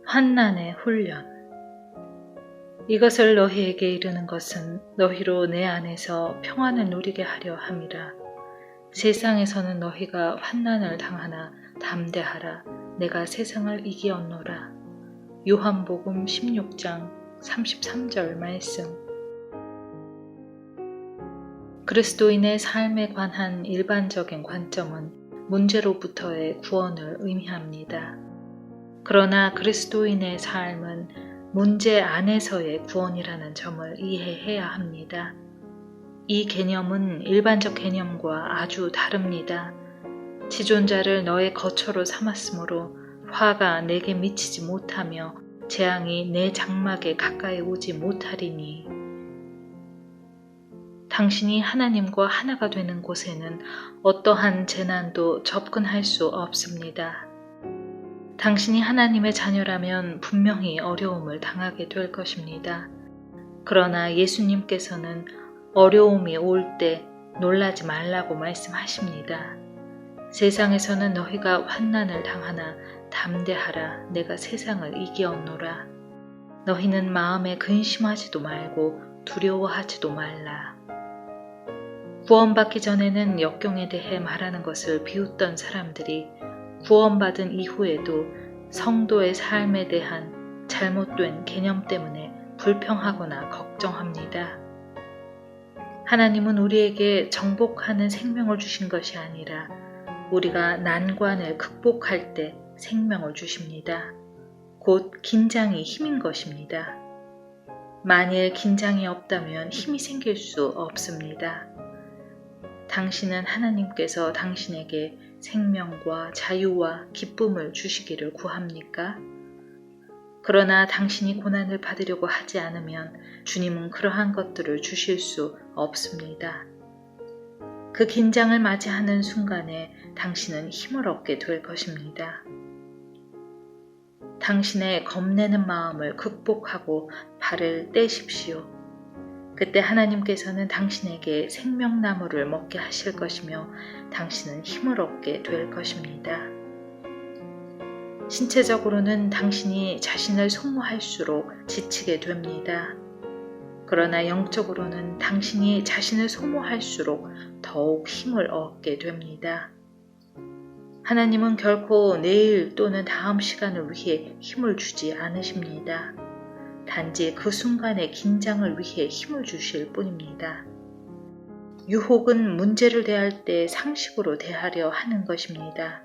환난의 훈련. 이것을 너희에게 이르는 것은 너희로 내 안에서 평안을 누리게 하려 함이라. 세상에서는 너희가 환난을 당하나 담대하라. 내가 세상을 이기었노라. 요한복음 16장 33절 말씀. 그리스도인의 삶에 관한 일반적인 관점은 문제로부터의 구원을 의미합니다. 그러나 그리스도인의 삶은 문제 안에서의 구원이라는 점을 이해해야 합니다. 이 개념은 일반적 개념과 아주 다릅니다. 지존자를 너의 거처로 삼았으므로 화가 내게 미치지 못하며 재앙이 내 장막에 가까이 오지 못하리니. 당신이 하나님과 하나가 되는 곳에는 어떠한 재난도 접근할 수 없습니다. 당신이 하나님의 자녀라면 분명히 어려움을 당하게 될 것입니다. 그러나 예수님께서는 어려움이 올 때 놀라지 말라고 말씀하십니다. 세상에서는 너희가 환난을 당하나 담대하라. 내가 세상을 이기었노라. 너희는 마음에 근심하지도 말고 두려워하지도 말라. 구원받기 전에는 역경에 대해 말하는 것을 비웃던 사람들이 구원받은 이후에도 성도의 삶에 대한 잘못된 개념 때문에 불평하거나 걱정합니다. 하나님은 우리에게 정복하는 생명을 주신 것이 아니라 우리가 난관을 극복할 때 생명을 주십니다. 곧 긴장이 힘인 것입니다. 만일 긴장이 없다면 힘이 생길 수 없습니다. 당신은 하나님께서 당신에게 생명과 자유와 기쁨을 주시기를 구합니까? 그러나 당신이 고난을 받으려고 하지 않으면 주님은 그러한 것들을 주실 수 없습니다. 그 긴장을 맞이하는 순간에 당신은 힘을 얻게 될 것입니다. 당신의 겁내는 마음을 극복하고 발을 떼십시오. 그때 하나님께서는 당신에게 생명나무를 먹게 하실 것이며 당신은 힘을 얻게 될 것입니다. 신체적으로는 당신이 자신을 소모할수록 지치게 됩니다. 그러나 영적으로는 당신이 자신을 소모할수록 더욱 힘을 얻게 됩니다. 하나님은 결코 내일 또는 다음 시간을 위해 힘을 주지 않으십니다. 단지 그 순간의 긴장을 위해 힘을 주실 뿐입니다. 유혹은 문제를 대할 때 상식으로 대하려 하는 것입니다.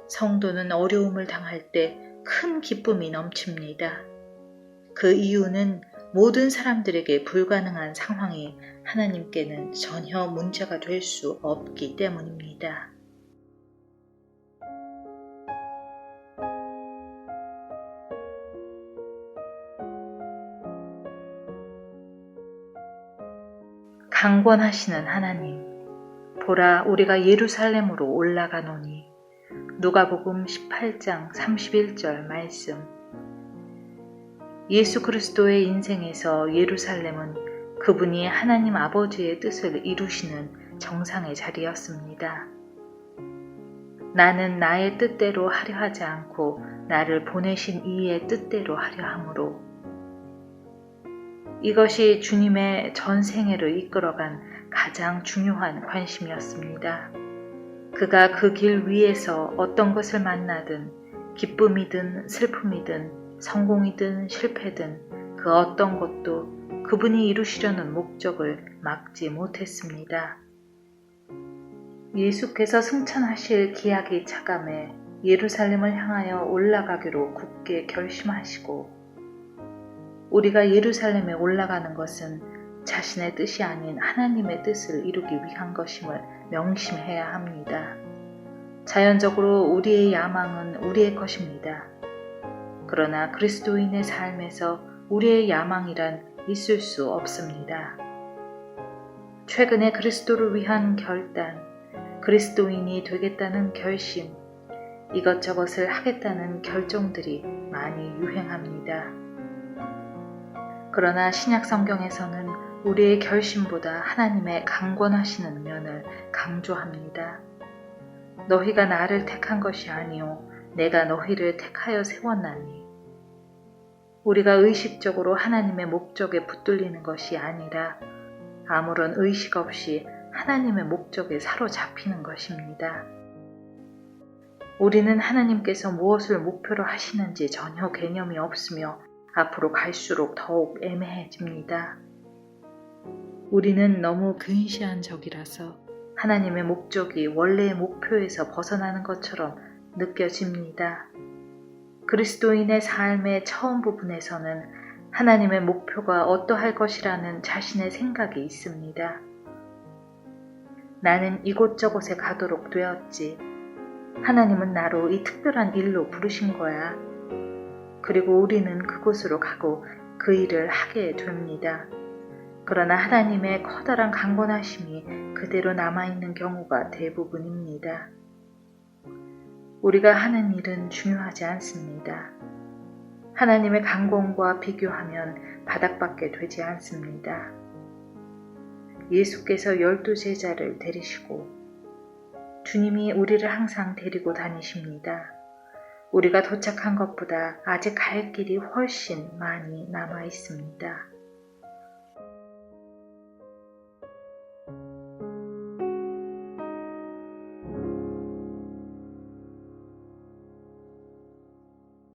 성도는 어려움을 당할 때 큰 기쁨이 넘칩니다. 그 이유는 모든 사람들에게 불가능한 상황이 하나님께는 전혀 문제가 될 수 없기 때문입니다. 강권하시는 하나님, 보라 우리가 예루살렘으로 올라가노니. 누가복음 18장 31절 말씀. 예수 그리스도의 인생에서 예루살렘은 그분이 하나님 아버지의 뜻을 이루시는 정상의 자리였습니다. 나는 나의 뜻대로 하려 하지 않고 나를 보내신 이의 뜻대로 하려 함으로. 이것이 주님의 전생애를 이끌어간 가장 중요한 관심이었습니다. 그가 그 길 위에서 어떤 것을 만나든 기쁨이든 슬픔이든 성공이든 실패든 그 어떤 것도 그분이 이루시려는 목적을 막지 못했습니다. 예수께서 승천하실 기약이 차감해 예루살렘을 향하여 올라가기로 굳게 결심하시고 우리가 예루살렘에 올라가는 것은 자신의 뜻이 아닌 하나님의 뜻을 이루기 위한 것임을 명심해야 합니다. 자연적으로 우리의 야망은 우리의 것입니다. 그러나 그리스도인의 삶에서 우리의 야망이란 있을 수 없습니다. 최근에 그리스도를 위한 결단, 그리스도인이 되겠다는 결심, 이것저것을 하겠다는 결정들이 많이 유행합니다. 그러나 신약 성경에서는 우리의 결심보다 하나님의 강권하시는 면을 강조합니다. 너희가 나를 택한 것이 아니요 내가 너희를 택하여 세웠나니. 우리가 의식적으로 하나님의 목적에 붙들리는 것이 아니라 아무런 의식 없이 하나님의 목적에 사로잡히는 것입니다. 우리는 하나님께서 무엇을 목표로 하시는지 전혀 개념이 없으며 앞으로 갈수록 더욱 애매해집니다. 우리는 너무 근시한 적이라서 하나님의 목적이 원래의 목표에서 벗어나는 것처럼 느껴집니다. 그리스도인의 삶의 처음 부분에서는 하나님의 목표가 어떠할 것이라는 자신의 생각이 있습니다. 나는 이곳저곳에 가도록 되었지. 하나님은 나로 이 특별한 일로 부르신 거야. 그리고 우리는 그곳으로 가고 그 일을 하게 됩니다. 그러나 하나님의 커다란 강권하심이 그대로 남아있는 경우가 대부분입니다. 우리가 하는 일은 중요하지 않습니다. 하나님의 강권과 비교하면 바닥밖에 되지 않습니다. 예수께서 12제자를 데리시고 주님이 우리를 항상 데리고 다니십니다. 우리가 도착한 것보다 아직 갈 길이 훨씬 많이 남아 있습니다.